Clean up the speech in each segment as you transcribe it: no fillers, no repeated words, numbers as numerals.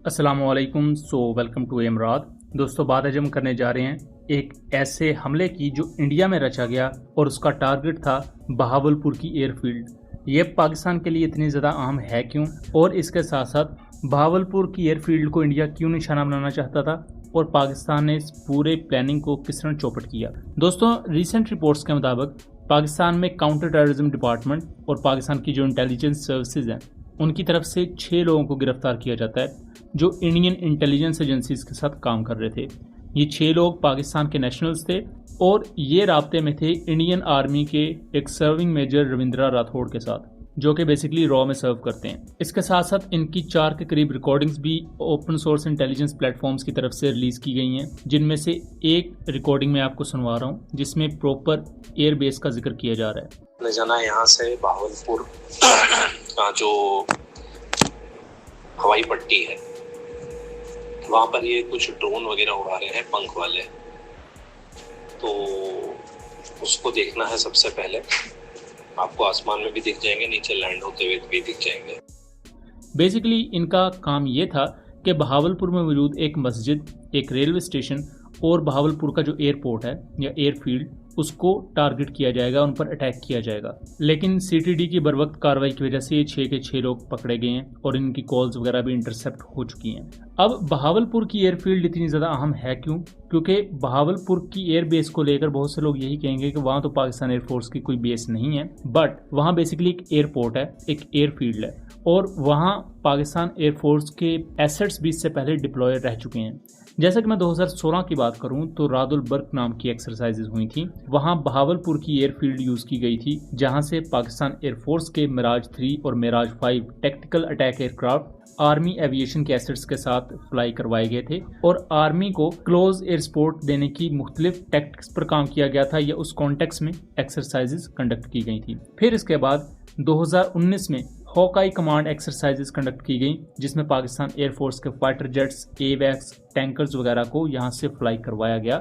अस्सलामुअलैकुम। Welcome to Emraad. दोस्तों, बात आज हम करने जा रहे हैं एक ऐसे हमले की जो इंडिया में रचा गया और उसका टारगेट था बहावलपुर की एयरफील्ड। ये पाकिस्तान के लिए इतनी ज़्यादा अहम है क्यों, और इसके साथ साथ बहावलपुर की एयरफील्ड को इंडिया क्यों निशाना बनाना चाहता था और पाकिस्तान ने इस पूरे प्लानिंग को किस तरह चौपट किया। दोस्तों, रिसेंट रिपोर्ट्स के मुताबिक पाकिस्तान में काउंटर टेररिज्म डिपार्टमेंट और पाकिस्तान की जो इंटेलिजेंस सर्विसेज हैं उनकी तरफ से 6 लोगों को गिरफ्तार किया जाता है जो इंडियन इंटेलिजेंस एजेंसीज के साथ काम कर रहे थे। ये 6 लोग पाकिस्तान के नेशनल्स थे और ये राब्ते में थे इंडियन आर्मी के एक सर्विंग मेजर रविंद्रा राठौड़ के साथ, जो कि बेसिकली रॉ में सर्व करते हैं। इसके साथ साथ इनकी 4 के करीब रिकॉर्डिंग्स भी ओपन सोर्स इंटेलिजेंस प्लेटफॉर्म्स की तरफ से रिलीज की गई हैं, जिनमें से एक रिकॉर्डिंग मैं आपको सुनवा रहा हूँ जिसमें प्रॉपर एयर बेस का जिक्र किया जा रहा है। जाना यहाँ से बहावलपुर जो हवाई पट्टी है वहाँ पर ये कुछ ड्रोन वगैरह उड़ा रहे हैं, पंख वाले। तो उसको देखना है सबसे पहले। आपको आसमान में भी दिख जाएंगे, नीचे लैंड होते हुए भी दिख जाएंगे। बेसिकली इनका काम ये था कि बहावलपुर में मौजूद एक मस्जिद, एक रेलवे स्टेशन और बहावलपुर का जो एयरपोर्ट है या एयरफील्ड, उसको टारगेट किया जाएगा, उन पर अटैक किया जाएगा। लेकिन सीटीडी की बरवक्त कार्रवाई की वजह से ये 6 के 6 लोग पकड़े गए हैं और इनकी कॉल्स वगैरह भी इंटरसेप्ट हो चुकी हैं। अब बहावलपुर की एयरफील्ड इतनी ज़्यादा अहम है क्यों? क्योंकि बहावलपुर की एयर बेस को लेकर बहुत से लोग यही कहेंगे कि वहाँ तो पाकिस्तान एयरफोर्स की कोई बेस नहीं है, बट वहाँ बेसिकली एक एयरपोर्ट है, एक एयरफील्ड है और वहाँ पाकिस्तान एयरफोर्स के एसेट्स भी इससे पहले डिप्लॉय रह चुके हैं। जैसा कि मैं 2016 की बात करूं तो रादुल बर्क नाम की एक्सरसाइजेज हुई थी। वहां बहावलपुर की एयरफील्ड यूज की गई थी, जहां से पाकिस्तान एयरफोर्स के मिराज 3 और Mirage 5 tactical attack aircraft army aviation के एसेट्स के साथ फ्लाई करवाए गए थे और आर्मी को क्लोज एयर सपोर्ट देने की मुख्तलिफ टैक्टिक्स पर काम किया गया था या उस कॉन्टेक्स्ट में एक्सरसाइजेज कंडक्ट की गई थी। फिर इसके बाद 2019 में हॉकाई कमांड एक्सरसाइजेस कंडक्ट की गई, जिसमें पाकिस्तान एयरफोर्स के फाइटर जेट्स, एवैक्स, टैंकर्स वगैरह को यहां से फ्लाई करवाया गया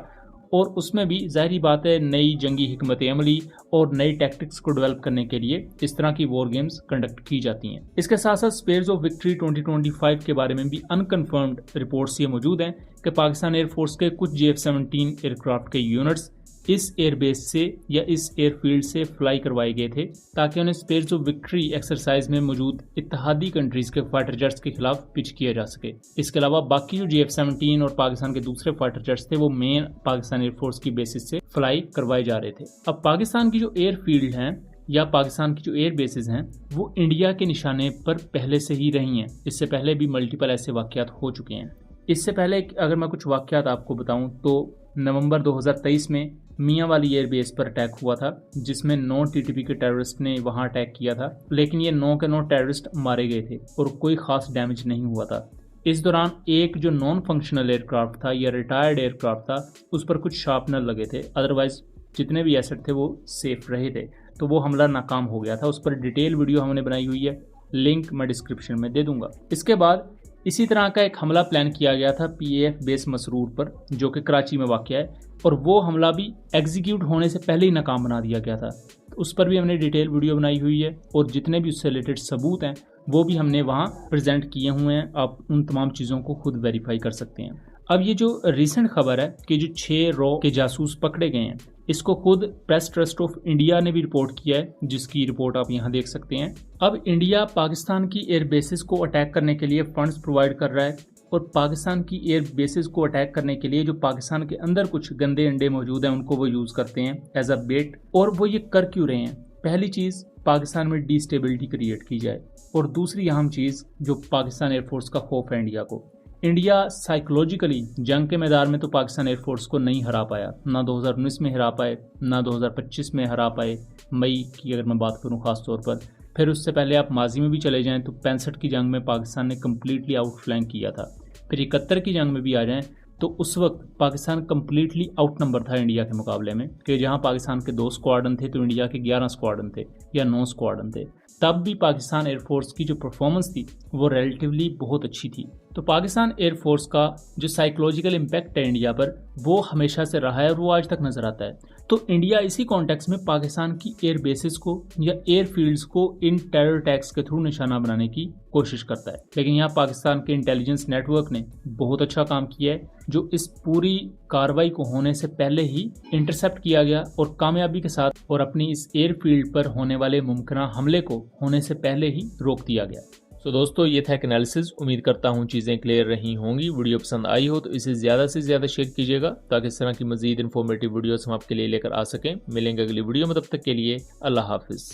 और उसमें भी जाहिर बात है नई जंगी हिकमत अमली और नई टैक्टिक्स को डेवलप करने के लिए इस तरह की वॉर गेम्स कंडक्ट की जाती हैं। इसके साथ साथ स्पेयर्स ऑफ विक्ट्री 2025 के बारे में भी अनकन्फर्म्ड रिपोर्ट्स ये मौजूद हैं कि पाकिस्तान एयरफोर्स के कुछ JF-17 एयरक्राफ्ट के यूनिट्स इस एयरबेस से या इस एयरफील्ड से फ्लाई करवाए गए थे ताकि उन्हें स्पेयर्स ऑफ विक्ट्री एक्सरसाइज में मौजूद इत्तेहादी कंट्रीज के फाइटर जेट्स के खिलाफ पिच किया जा सके। इसके अलावा बाकी जो JF-17 और पाकिस्तान के दूसरे फाइटर जेट्स थे वो मेन पाकिस्तान एयरफोर्स की बेसिस से फ्लाई करवाए जा रहे थे। अब पाकिस्तान की जो एयरफील्ड हैं या पाकिस्तान की जो एयर बेसिस हैं वो इंडिया के निशाने पर पहले से ही रही हैं। इससे पहले भी मल्टीपल ऐसे वाकयात हो चुके हैं। इससे पहले अगर मैं कुछ वाकयात आपको बताऊं तो नवंबर 2023 में मियाँ वाली एयर बेस पर अटैक हुआ था, जिसमें 9 TTP के टेररिस्ट ने वहां अटैक किया था, लेकिन ये 9 के 9 टेररिस्ट मारे गए थे और कोई खास डैमेज नहीं हुआ था। इस दौरान एक जो नॉन फंक्शनल एयरक्राफ्ट था या रिटायर्ड एयरक्राफ्ट था उस पर कुछ शार्पनर लगे थे, अदरवाइज जितने भी एसेट थे वो सेफ रहे थे। तो वो हमला नाकाम हो गया था। उस पर डिटेल वीडियो हमने बनाई हुई है, लिंक मैं डिस्क्रिप्शन में दे दूंगा। इसके बाद इसी तरह का एक हमला प्लान किया गया था PAF बेस मसरूर पर, जो कि कराची में वाक़या है, और वो हमला भी एग्जीक्यूट होने से पहले ही नाकाम बना दिया गया था। तो उस पर भी हमने डिटेल वीडियो बनाई हुई है और जितने भी उससे रिलेटेड सबूत हैं वो भी हमने वहाँ प्रेजेंट किए हुए हैं। आप उन तमाम चीज़ों को खुद वेरीफाई कर सकते हैं। अब ये जो रिसेंट खबर है कि जो 6 रॉ के जासूस पकड़े गए हैं, इसको खुद प्रेस ट्रस्ट ऑफ इंडिया ने भी रिपोर्ट किया है, जिसकी रिपोर्ट आप यहाँ देख सकते हैं। अब इंडिया पाकिस्तान की एयर बेसिस को अटैक करने के लिए फंड्स प्रोवाइड कर रहा है और पाकिस्तान की एयर बेसिस को अटैक करने के लिए जो पाकिस्तान के अंदर कुछ गंदे अंडे मौजूद हैं उनको वो यूज़ करते हैं एज अ बेट। और वो ये कर क्यों रहे हैं? पहली चीज़, पाकिस्तान में डिस्टेबिलिटी क्रिएट की जाए, और दूसरी अहम चीज़ जो पाकिस्तान एयरफोर्स का खौफ है इंडिया को। इंडिया साइकोलॉजिकली जंग के मैदान में तो पाकिस्तान एयरफोर्स को नहीं हरा पाया, ना 2019 में हरा पाए, ना 2025 में हरा पाए, मई की अगर मैं बात करूं ख़ास तौर पर। फिर उससे पहले आप माजी में भी चले जाएं तो 65 की जंग में पाकिस्तान ने कम्प्लीटली आउट फ्लैंक किया था। फिर 71 की जंग में भी आ जाएं तो उस वक्त पाकिस्तान कम्प्लीटली आउट नंबर था इंडिया के मुकाबले में, कि जहां पाकिस्तान के 2 स्क्वाड्रन थे तो इंडिया के 11 स्क्वाड्रन थे या 9 स्क्वाड्रन थे। तब भी पाकिस्तान एयरफोर्स की जो परफॉर्मेंस थी वो रिलेटिवली बहुत अच्छी थी। तो पाकिस्तान एयरफोर्स का जो साइकोलॉजिकल इम्पैक्ट है इंडिया पर, वो हमेशा से रहा है और वो आज तक नज़र आता है। तो इंडिया इसी कॉन्टेक्स्ट में पाकिस्तान की एयर बेसिस को या एयर फील्ड्स को इन टेरर अटैक्स के थ्रू निशाना बनाने की कोशिश करता है। लेकिन यहाँ पाकिस्तान के इंटेलिजेंस नेटवर्क ने बहुत अच्छा काम किया है, जो इस पूरी कार्रवाई को होने से पहले ही इंटरसेप्ट किया गया और कामयाबी के साथ, और अपनी इस एयर फील्ड पर होने वाले मुमकिन हमले को होने से पहले ही रोक दिया गया। तो दोस्तों, ये था एक एनालिसिस। उम्मीद करता हूँ चीज़ें क्लियर रही होंगी। वीडियो पसंद आई हो तो इसे ज़्यादा से ज़्यादा शेयर कीजिएगा, ताकि इस तरह की मज़ीद इन्फॉर्मेटिव वीडियोस हम आपके लिए लेकर आ सकें। मिलेंगे अगली वीडियो में, तब तक के लिए अल्लाह हाफिज़।